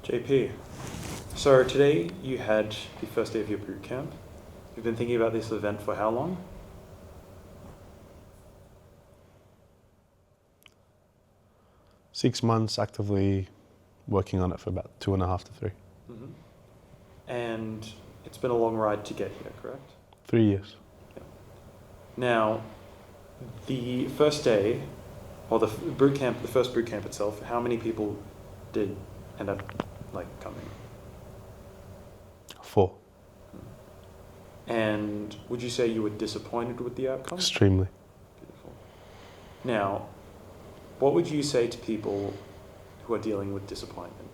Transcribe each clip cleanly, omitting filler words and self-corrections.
JP, so today you had the first day of your boot camp. You've been thinking about this event for how long? Six months actively working on it for about 2.5 to 3. Mm-hmm. And it's been a long ride to get here, correct? 3 years. Yeah. Now, the first day, or the first boot camp itself, how many people did end up coming? 4. And would you say you were disappointed with the outcome? Extremely. Beautiful. Now, what would you say to people who are dealing with disappointment?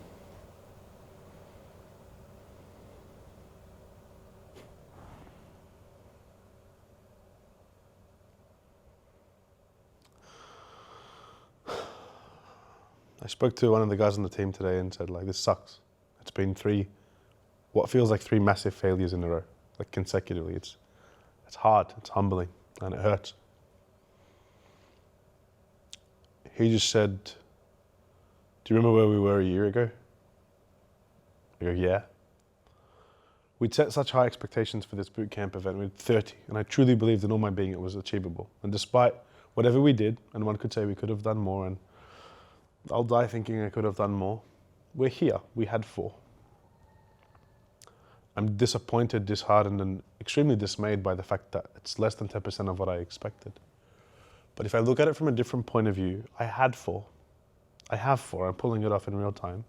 I spoke to one of the guys on the team today and said, this sucks. It's been what feels like 3 massive failures in a row, consecutively. It's hard, it's humbling, and it hurts. He just said, do you remember where we were a year ago? I go, yeah. We'd set such high expectations for this boot camp event. We had 30, and I truly believed in all my being it was achievable. And despite whatever we did, and one could say we could have done more, and I'll die thinking I could have done more, we're here. We had 4. I'm disappointed, disheartened, and extremely dismayed by the fact that it's less than 10% of what I expected. But if I look at it from a different point of view, I had 4. I have 4. I'm pulling it off in real time.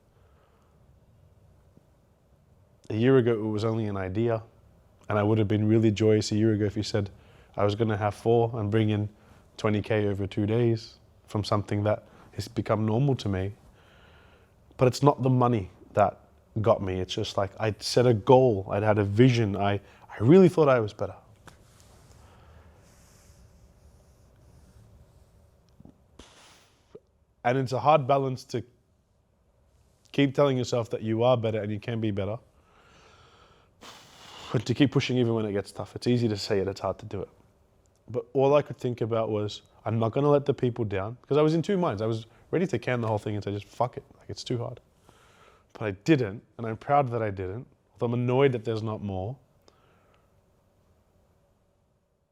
A year ago, it was only an idea, and I would have been really joyous a year ago if you said I was going to have 4 and bring in 20K over 2 days from something that has become normal to me. But it's not the money that got me. It's just I'd set a goal. I'd had a vision. I really thought I was better. And it's a hard balance to keep telling yourself that you are better and you can be better, but to keep pushing even when it gets tough. It's easy to say it, it's hard to do it. But all I could think about was, I'm not going to let the people down, because I was in 2 minds. I was ready to can the whole thing and say, just fuck it, it's too hard. But I didn't, and I'm proud that I didn't, although I'm annoyed that there's not more.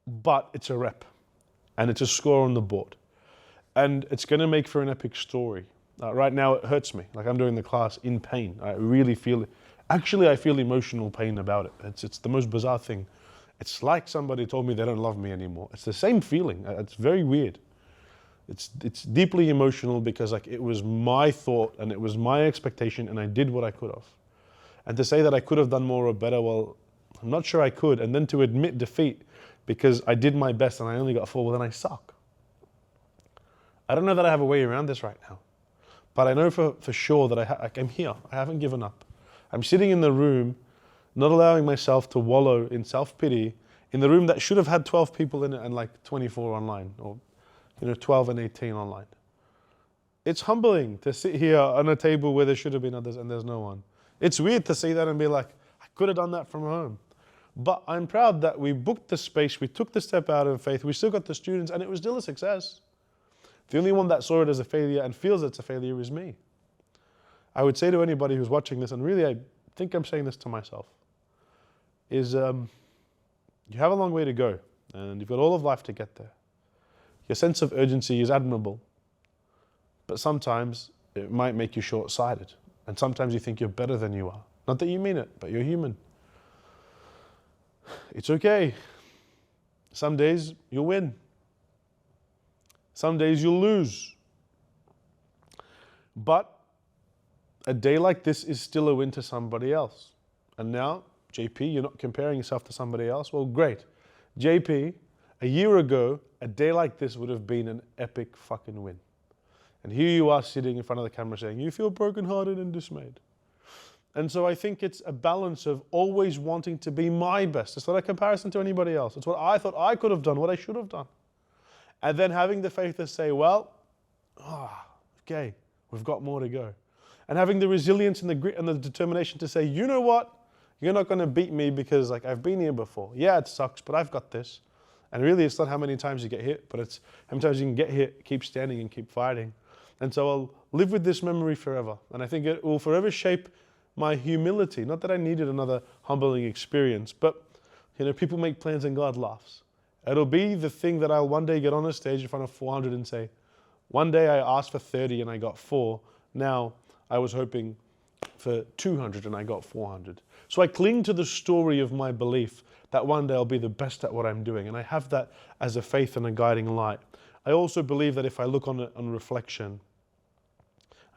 But it's a rep, and it's a score on the board. And it's going to make for an epic story. Right now it hurts me, I'm doing the class in pain. I really feel it. Actually, I feel emotional pain about it. It's the most bizarre thing. It's like somebody told me they don't love me anymore. It's the same feeling. It's very weird. It's deeply emotional because it was my thought and it was my expectation and I did what I could have. And to say that I could have done more or better, well, I'm not sure I could. And then to admit defeat because I did my best and I only got 4, well, then I suck. I don't know that I have a way around this right now. But I know for sure that I'm here. I haven't given up. I'm sitting in the room, not allowing myself to wallow in self-pity in the room that should have had 12 people in it and 24 online, or 12 and 18 online. It's humbling to sit here on a table where there should have been others and there's no one. It's weird to see that and be I could have done that from home. But I'm proud that we booked the space, we took the step out of faith, we still got the students, and it was still a success. The only one that saw it as a failure and feels it's a failure is me. I would say to anybody who's watching this, and really I think I'm saying this to myself, is you have a long way to go, and you've got all of life to get there. Your sense of urgency is admirable, but sometimes it might make you short-sighted, and sometimes you think you're better than you are. Not that you mean it, but you're human. It's okay. Some days you'll win. Some days you'll lose. But a day like this is still a win to somebody else. And now, JP, you're not comparing yourself to somebody else? Well, great. JP, a year ago, a day like this would have been an epic fucking win. And here you are sitting in front of the camera saying, you feel brokenhearted and dismayed. And so I think it's a balance of always wanting to be my best. It's not a comparison to anybody else. It's what I thought I could have done, what I should have done. And then having the faith to say, well, okay, we've got more to go. And having the resilience and the grit and the determination to say, you know what? You're not going to beat me because I've been here before. Yeah, it sucks, but I've got this. And really, it's not how many times you get hit, but it's how many times you can get hit, keep standing and keep fighting. And so I'll live with this memory forever. And I think it will forever shape my humility. Not that I needed another humbling experience, but people make plans and God laughs. It'll be the thing that I'll one day get on a stage in front of 400 and say, one day I asked for 30 and I got 4. Now I was hoping for 200 and I got 400. So I cling to the story of my belief that one day I'll be the best at what I'm doing. And I have that as a faith and a guiding light. I also believe that if I look on reflection,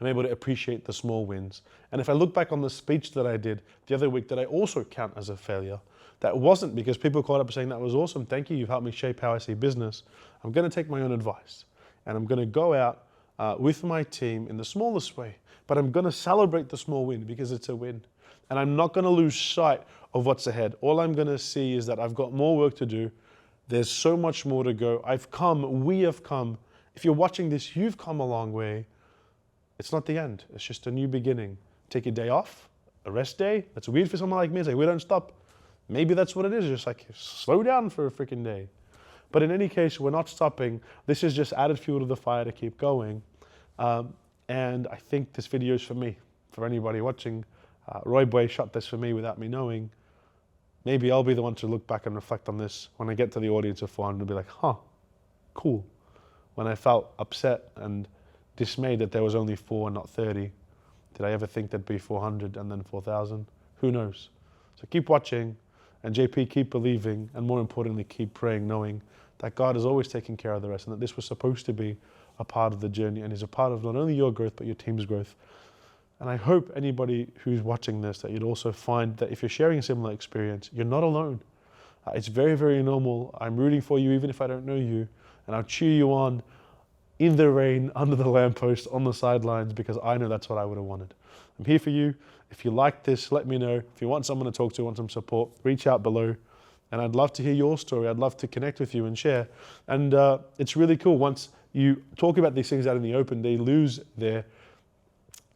I'm able to appreciate the small wins. And if I look back on the speech that I did the other week that I also count as a failure, that wasn't because people called up saying that was awesome, thank you, you've helped me shape how I see business. I'm going to take my own advice and I'm going to go out with my team in the smallest way, but I'm going to celebrate the small win because it's a win. And I'm not going to lose sight of what's ahead. All I'm going to see is that I've got more work to do. There's so much more to go. We have come. If you're watching this, you've come a long way. It's not the end. It's just a new beginning. Take a day off, a rest day. That's weird for someone like me. It's like, we don't stop. Maybe that's what it is. Just like, slow down for a freaking day. But in any case, we're not stopping. This is just added fuel to the fire to keep going. And I think this video is for me, for anybody watching. Roy Boy shot this for me without me knowing. Maybe I'll be the one to look back and reflect on this when I get to the audience of 400 and be like, huh, cool. When I felt upset and dismayed that there was only 4 and not 30, did I ever think there'd be 400 and then 4,000? Who knows? So keep watching, and JP, keep believing, and more importantly, keep praying, knowing that God is always taking care of the rest and that this was supposed to be a part of the journey and is a part of not only your growth, but your team's growth. And I hope anybody who's watching this, that you'd also find that if you're sharing a similar experience, you're not alone. It's very, very normal. I'm rooting for you even if I don't know you. And I'll cheer you on in the rain, under the lamppost, on the sidelines, because I know that's what I would have wanted. I'm here for you. If you like this, let me know. If you want someone to talk to, want some support, reach out below. And I'd love to hear your story. I'd love to connect with you and share. And it's really cool. Once you talk about these things out in the open, they lose their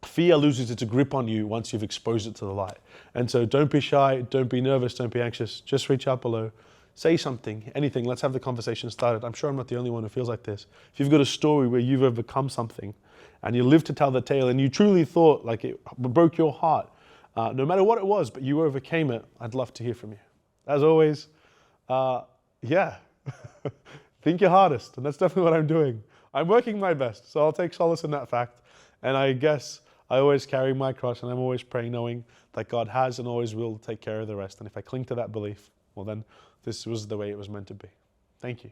fear, loses its grip on you once you've exposed it to the light. And so don't be shy, don't be nervous, don't be anxious. Just reach out below. Say something, anything. Let's have the conversation started. I'm sure I'm not the only one who feels like this. If you've got a story where you've overcome something and you live to tell the tale and you truly thought like it broke your heart, no matter what it was, but you overcame it, I'd love to hear from you. As always, yeah, think your hardest. And that's definitely what I'm doing. I'm working my best, so I'll take solace in that fact. And I guess I always carry my cross and I'm always praying knowing that God has and always will take care of the rest. And if I cling to that belief, well then this was the way it was meant to be. Thank you.